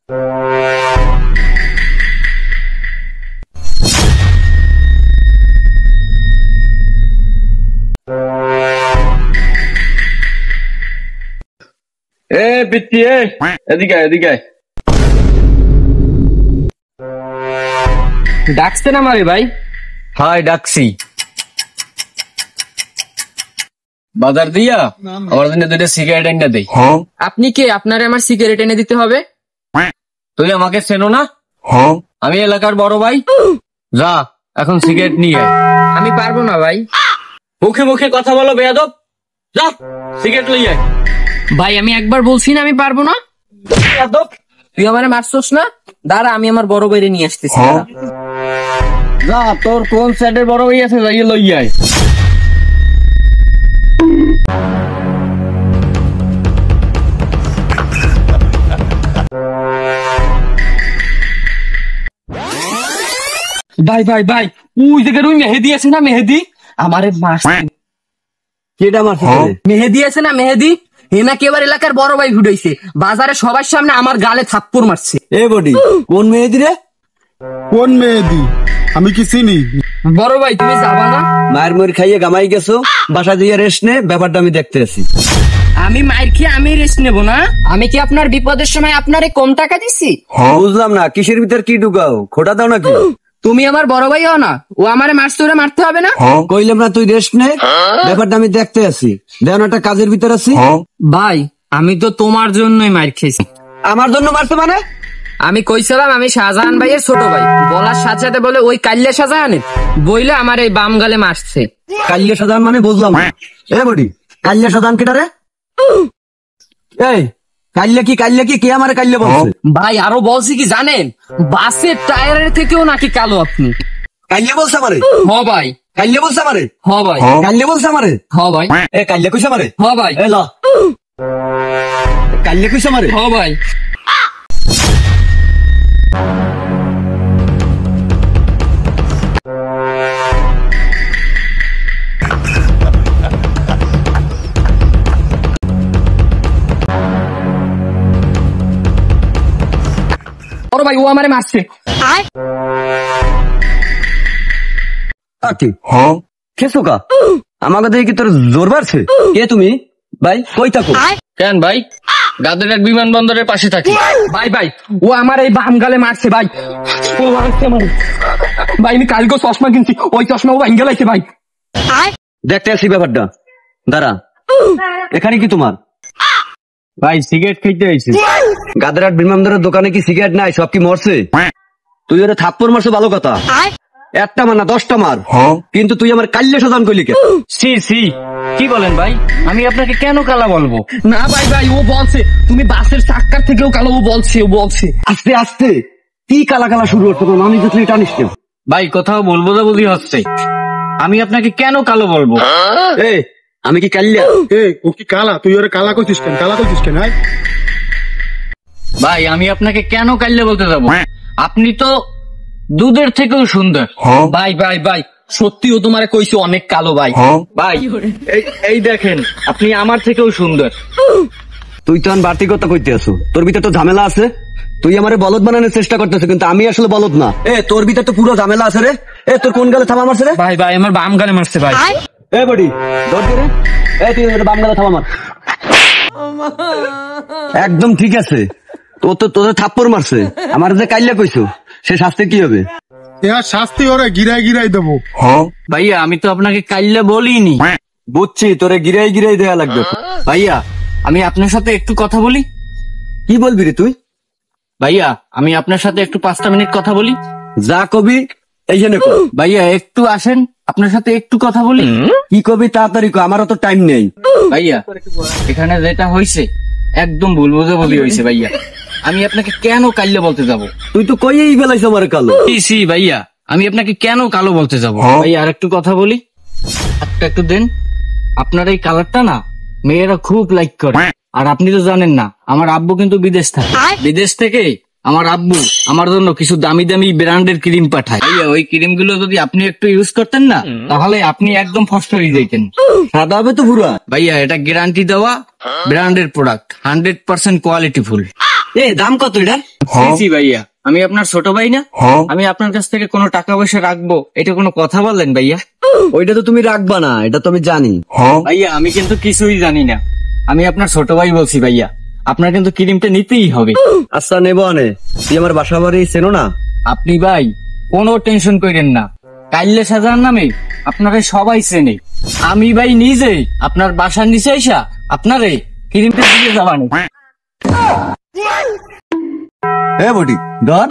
পিচ্ছি এদিকে এদিকে ডাকছেন আমারে ভাই? হাই ডাকছি। বাজার দিয়া আমার জন্য দুইটা সিগারেট এনে দেই। আপনি কে? আপনারে আমার সিগারেট এনে দিতে হবে? তুই আমাকে চেনো না? আমি এলাকার বড় ভাই। যা এখন সিগারেট নিয়ে আয়। আমি পারবো না ভাই। মুখে মুখে কথা বলো বেয়াদব। যা সিগারেট লই আয়। ভাই আমি একবার বলছি না আমি পারবো না। বেয়াদব তুই আমারে মারছস না? দাঁড়া আমি আমার বড় ভাইরে নিয়ে আসতেছি। যা তোর কোন সাইডের বড় ভাই আছে যাইয়ে লই আয়। ভাই ভাই ভাই ওই জায়গায় ওই মেহেদি আছে না? মেহেদি আমারে মারছে। কেডা মারছে? মেহেদি আছে না? মেহেদি এনাকে এবার এলাকার বড় ভাই ঘুরাইছে। বাজারে সবার সামনে আমার গালে থাপ্পড় মারছে। এ বডি কোন মেহেদি রে? কোন মেহেদি? আমি কি চিনি? বড় ভাই তুমি যাবা না? মায়ের মর খাইয়ে গামাই গেছো, বাসা দিয়ে রেস্ট নে, ব্যাপারটা আমি দেখতে আছি। আমি মায়ের খেয়ে আমি রেস্ট নেবো না? আমি কি আপনার বিপদের সময় আপনারে কম টাকা দিছি? বুঝলাম না কিসের ভিতর কি ঢুকাও, খোটা দাও নাকি? তুমি আমার বড় ভাই হও না? ও আমারে মারছে, ওরে মারতে হবে না? কইলাম না তুই রেস্ট নে, ব্যাপারটা আমি দেখতে আছি। দেখ একটা কাজের ভিতর আছি। ভাই আমি তো তোমার জন্যই মার খেয়েছি। আমার জন্য মারতে মানে? আমি কইছিলাম আমি শাহজাহান ভাইয়ের ছোট ভাই, বলার সাথে সাথে বলে ওই কাল্লা শাহজাহানের বইলে আমার এই বাম গালে মারছে। কাল্লা সাধারণ মানে বুঝলাম না। এ বডি কাল্লা সাধারণ কেটা রে? এই কাল্লা কি কে আমারে কাল্লা বলছে? ভাই আরো বলছি কি জানেন? বাসের টায়ারের থেকেও নাকি কালো আপনি। কাল্লা বলছে আমারে? হ ভাই। কাল্লা বলছে আমারে? হ ভাই। কাল্লা বলছে আমারে? হ ভাই। এ কাল্লা কইছে আমারে? হ ভাই। এ ল কাল্লা কইছে আমারে? হ ভাই। বড় ভাই ও আমারে মারছে। খেসুকা আমাকে দেখে কি তোর জোর বাড়ছে? কে তুমি ভাই? কই থাকো? কেন ভাই? গাদেরহাট বিমানবন্দরের পাশে থাকি। ভাই ভাই ও আমার এই বাম গালে মারছে ভাই। ও মারছে আমারে। ভাই আমি কালকে চশমা কিনছি, ওই চশমা ও ভাঙ্গে লাইছে ভাই। দেখতে আসি ব্যাপারটা। দাঁড়া, এখানে কি তোমার? ভাই সিগারেট খাইতে আইছি। গাদেরহাট বিমানবন্দরের দোকানে কি সিগারেট নাই? সব কি মরছে? তুই ওরা থাপ্পড় মারছো ভালো কথা, একটা মার না 10টা মার, কিন্তু তুই আমার কাল্লা সাজান কইলি কে? সি সি কি বলেন ভাই? আমি আপনাকে কেন কালা বলবো? না ভাই ভাই ও বলছে তুমি বাসের চাক্কার থেকেও কালো। ও বলছে আস্তে আস্তে কি কালা কালা শুরু হচ্ছে? আমি তো তুই টানিস কেন? ভাই কোথাও বলবো না বলি হচ্ছে। আমি আপনাকে কেন কালো বলবো? এ আমি কি কাল্লা? ও কি কালা? তুই ওরে কালা কইছিস কেন? কালা কইছিস কেন? ভাই আমি আপনাকে কেন কাল্লা বলতে যাবো? আপনি তো দুধের থেকেও সুন্দর। ভাই ভাই ভাই সত্যি ও তোমারে কইছে অনেক কালো ভাই। ভাই এই দেখেন আপনি আমার থেকেও সুন্দর। তুই তো বাড়তি কথা কইতে আছো, তোর ভিতরে তো ঝামেলা আছে। তুই আমারে বলদ বানানোর চেষ্টা করতেছ, কিন্তু আমি আসলে বলদ না। তোর ভিতরে তো পুরো ঝামেলা আছে রে। তোর কোন গালে থাবা মারছে রে? ভাই ভাই আমার বাম গালে মারছে ভাই। বডি ধর রে। তুই বাম গালে থাবা মার। একদম ঠিক আছে। তোদের থাপ্পড় মারছে, আমার যে কাইল্লা কইছো সে শাস্তি কি হবে? শাস্তি ওরে গিরাই গিরাই দেবো। ভাইয়া আমি তো আপনাকে কাল্লা বলিনি। বুঝছি, তোরে গিরাই গিরাই দেয়া লাগবে। ভাইয়া আমি আপনার সাথে একটু কথা বলি। কি বলবি রে তুই? ভাইয়া আমি আপনার সাথে একটু 5টা মিনিট কথা বলি। যা কবি এইখানে কর। ভাইয়া একটু আসেন, আপনার সাথে একটু কথা বলি। কি কবি তাড়াতাড়ি কর, আমারও তো টাইম নেই। ভাইয়া এখানে যেটা হয়েছে একদম ভুল বুঝে বলি হয়েছে। ভাইয়া আমি আপনাকে কেন কাল্লা বলতে যাবো? তুই তো কইয়েই ফেলাইছ আমার কালো। সি ভাইয়া আমি আপনাকে কেন কালো বলতে যাবো? ভাইয়া আর একটু কথা বলি, একটু দেন। আপনার এই কালারটা না মেয়েরা খুব লাইক করে। আর আপনি তো জানেন না আমার আব্বু কিন্তু বিদেশ থাকে। বিদেশ থেকে আমার আব্বু আমার জন্য কিছু দামি দামি ব্র্যান্ডের ক্রিম পাঠায়। ভাইয়া ওই ক্রিম গুলো যদি আপনি একটু ইউজ করতেন না তাহলে আপনি একদম ফস্ট হয়ে যাইতেন। সাদা হবে তো পুরা। ভাইয়া এটা গ্যারান্টি দেওয়া ব্র্যান্ডের প্রোডাক্ট, 100% কোয়ালিটি ফুল। এ দাম কত এটার? জি ভাইয়া, আমি আপনার ছোট ভাই না? আমি আপনার কাছ থেকে কোনো টাকা পয়সা রাখবো এটা কোনো কথা বলেন ভাইয়া? ওইটা তো তুমি রাখবা না, এটা তো আমি জানি। ভাইয়া আমি কিন্তু কিছুই জানি না, আমি আপনার ছোট ভাই বলছি ভাইয়া, আপনার কিন্তু ক্রিমটা নিতেই হবে। আচ্ছা নেবো আনে। তুই আমার বাসা বাড়ি চেনো না? আপনি ভাই কোনো টেনশন করেন না, কাইলে সাজার নামে আপনারা সবাই চেনে। আমি ভাই নিজে আপনার বাসার নিচে আইসা আপনারে ক্রিমটা দিয়ে যাবানি। এ বটি ধর।